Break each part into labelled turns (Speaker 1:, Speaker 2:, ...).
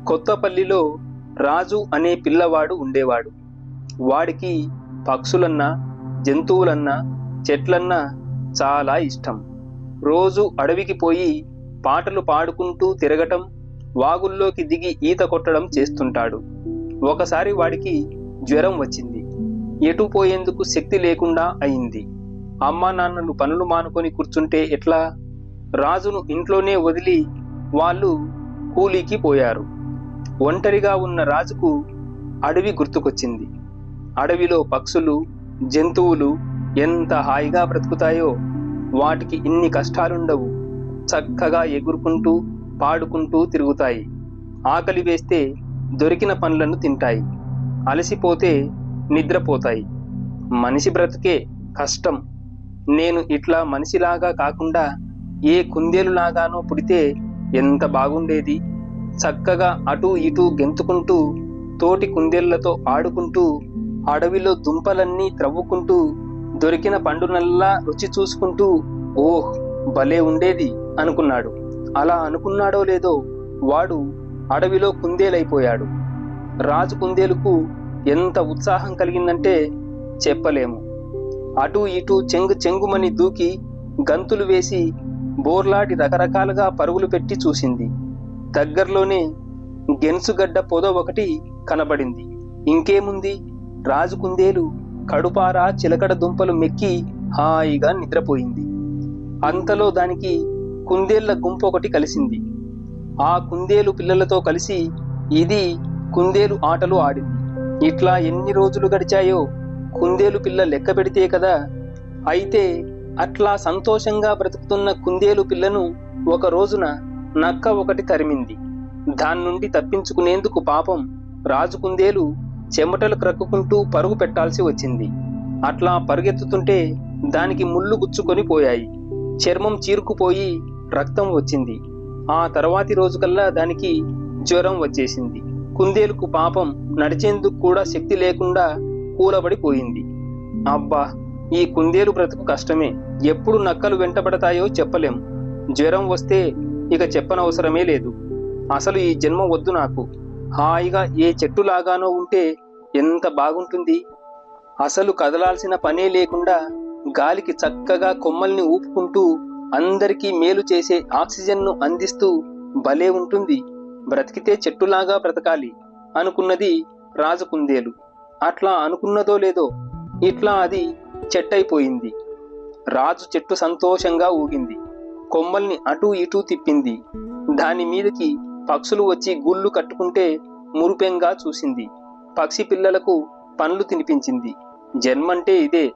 Speaker 1: కొత్తపల్లిలో రాజు అనే పిల్లవాడు ఉండేవాడు. వాడికి పక్షులన్నా, జంతువులన్నా, చెట్లన్నా చాలా ఇష్టం. రోజు అడవికి పోయి పాటలు పాడుకుంటూ తిరగటం, వాగుల్లోకి దిగి ఈత కొట్టడం చేస్తుంటాడు. ఒకసారి వాడికి జ్వరం వచ్చింది. ఎటు పోయేందుకు శక్తి లేకుండా అయింది. అమ్మా నాన్నలు పనులు మానుకొని కూర్చుంటే ఎట్లా? రాజును ఇంట్లోనే వదిలి వాళ్ళు కూలీకి పోయారు. ఒంటరిగా ఉన్న రాజుకు అడవి గుర్తుకొచ్చింది. అడవిలో పక్షులు, జంతువులు ఎంత హాయిగా బ్రతుకుతాయో. వాటికి ఇన్ని కష్టాలుండవు. చక్కగా ఎగురుకుంటూ పాడుకుంటూ తిరుగుతాయి. ఆకలి వేస్తే దొరికిన పండ్లను తింటాయి. అలసిపోతే నిద్రపోతాయి. మనిషి బ్రతుకే కష్టం. నేను ఇట్లా మనిషిలాగా కాకుండా ఏ కుందేలులాగానో పుడితే ఎంత బాగుండేది. చక్కగా అటూ ఇటూ గెంతుకుంటూ, తోటి కుందేళ్లతో ఆడుకుంటూ, అడవిలో దుంపలన్నీ త్రవ్వుకుంటూ, దొరికిన పండునల్లా రుచి చూసుకుంటూ, ఓహ్ భలే ఉండేది అనుకున్నాడు. అలా అనుకున్నాడో లేదో వాడు అడవిలో కుందేలైపోయాడు. రాజు కుందేలుకు ఎంత ఉత్సాహం కలిగిందంటే చెప్పలేము. అటూ ఇటూ చెంగు చెంగుమని దూకి, గంతులు వేసి, బోర్లాడి రకరకాలుగా పరుగులు పెట్టి చూసింది. దగ్గర్లోనే గెన్సుగడ్డ పొద ఒకటి కనబడింది. ఇంకేముంది, రాజు కుందేలు కడుపారా చిలకడ దుంపలు మెక్కి హాయిగా నిద్రపోయింది. అంతలో దానికి కుందేళ్ల గుంపు ఒకటి కలిసింది. ఆ కుందేలు పిల్లలతో కలిసి ఇది కుందేలు ఆటలు ఆడింది. ఇట్లా ఎన్ని రోజులు గడిచాయో కుందేలు పిల్ల లెక్క పెడితే కదా. అయితే అట్లా సంతోషంగా బ్రతుకుతున్న కుందేలు పిల్లను ఒక రోజున నక్క ఒకటి తరిమింది. దాని నుండి తప్పించుకునేందుకు పాపం రాజు కుందేలు చెమటలు క్రక్కుకుంటూ పరుగు పెట్టాల్సి వచ్చింది. అట్లా పరుగెత్తుతుంటే దానికి ముళ్ళు గుచ్చుకొని పోయాయి. చర్మం చీరుకుపోయి రక్తం వచ్చింది. ఆ తర్వాతి రోజుకల్లా దానికి జ్వరం వచ్చేసింది. కుందేలుకు పాపం నడిచేందుకు కూడా శక్తి లేకుండా కూలబడిపోయింది. అబ్బా, ఈ కుందేలు బ్రతుకు కష్టమే. ఎప్పుడు నక్కలు వెంటబడతాయో చెప్పలేం. జ్వరం వస్తే ఇక చెప్పనవసరమే లేదు. అసలు ఈ జన్మ వద్దు నాకు. హాయిగా ఏ చెట్టులాగానో ఉంటే ఎంత బాగుంటుంది. అసలు కదలాల్సిన పనే లేకుండా గాలికి చక్కగా కొమ్మల్ని ఊపుకుంటూ అందరికీ మేలు చేసే ఆక్సిజన్ను అందిస్తూ భలే ఉంటుంది. బ్రతికితే చెట్టులాగా బ్రతకాలి అనుకున్నది రాజు కుందేలు. అట్లా అనుకున్నదో లేదో ఇట్లా అది చెట్టయిపోయింది. రాజు చెట్టు సంతోషంగా ఊగింది. కొమ్మల్ని అటూ ఇటూ తిప్పింది. దాని మీదకి పక్షులు వచ్చి గూళ్ళు కట్టుకుంటే మురిపెంగా చూసింది. పక్షి పిల్లలకు పండ్లు తినిపించింది. జన్మంటే ఇదే.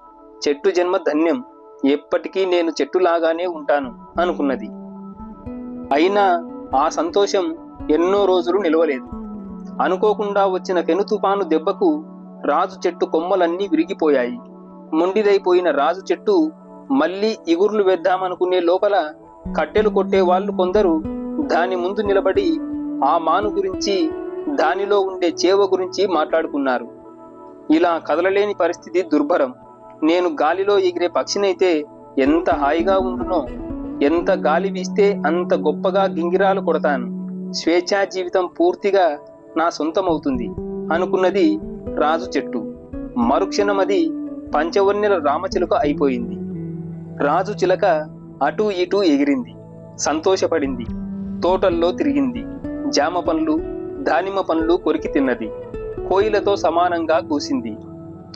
Speaker 1: చెట్టు జన్మ ధన్యం. ఎప్పటికీ నేను చెట్టులాగానే ఉంటాను అనుకున్నది. అయినా ఆ సంతోషం ఎన్నో రోజులు నిలవలేదు. అనుకోకుండా వచ్చిన పెను తుఫాను దెబ్బకు రాజు చెట్టు కొమ్మలన్నీ విరిగిపోయాయి. మొండిదైపోయిన రాజు చెట్టు మళ్ళీ ఇగుర్లు వేద్దామనుకునే లోపల కట్టెలు కొట్టే వాళ్ళు కొందరు దాని ముందు నిలబడి ఆ మాను గురించి, దానిలో ఉండే చేవ గురించి మాట్లాడుకున్నారు. ఇలా కదలలేని పరిస్థితి దుర్భరం. నేను గాలిలో ఎగిరే పక్షినైతే ఎంత హాయిగా ఉండునో. ఎంత గాలి వీస్తే అంత గొప్పగా గింగిరాలు కొడతాను. స్వేచ్ఛా జీవితం పూర్తిగా నా సొంతమవుతుంది అనుకున్నది రాజు చెట్టు. మరుక్షణం అది పంచవన్నెల రామచిలుక అయిపోయింది. రాజు చిలక అటూ ఇటూ ఎగిరింది. సంతోషపడింది. తోటల్లో తిరిగింది. జామ పండ్లు, దానిమ్మ పండ్లు కొరికి తిన్నది. కోయిలతో సమానంగా కూసింది.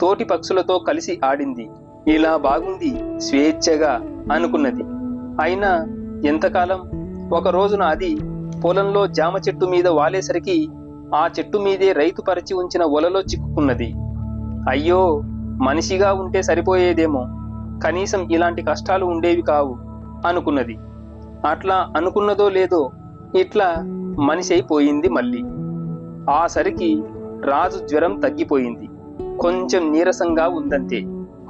Speaker 1: తోటి పక్షులతో కలిసి ఆడింది. ఇలా బాగుంది స్వేచ్ఛగా అనుకున్నది. అయినా ఎంతకాలం? ఒక రోజున అది పొలంలో జామ చెట్టు మీద వాలేసరికి ఆ చెట్టు మీదే రైతు పరిచి ఉంచిన వలలో చిక్కుకున్నది. అయ్యో, మనిషిగా ఉంటే సరిపోయేదేమో, కనీసం ఇలాంటి కష్టాలు ఉండేవి కావు అనుకున్నది. అట్లా అనుకున్నదో లేదో ఇట్లా మనిషి అయిపోయింది మళ్ళీ. ఆ సరికి రాజు జ్వరం తగ్గిపోయింది. కొంచెం నీరసంగా ఉందంతే.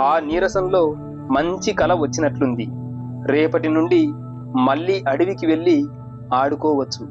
Speaker 1: ఆ నీరసంలో మంచి కల వచ్చినట్లుంది. రేపటి నుండి మళ్ళీ అడవికి వెళ్ళి ఆడుకోవచ్చు.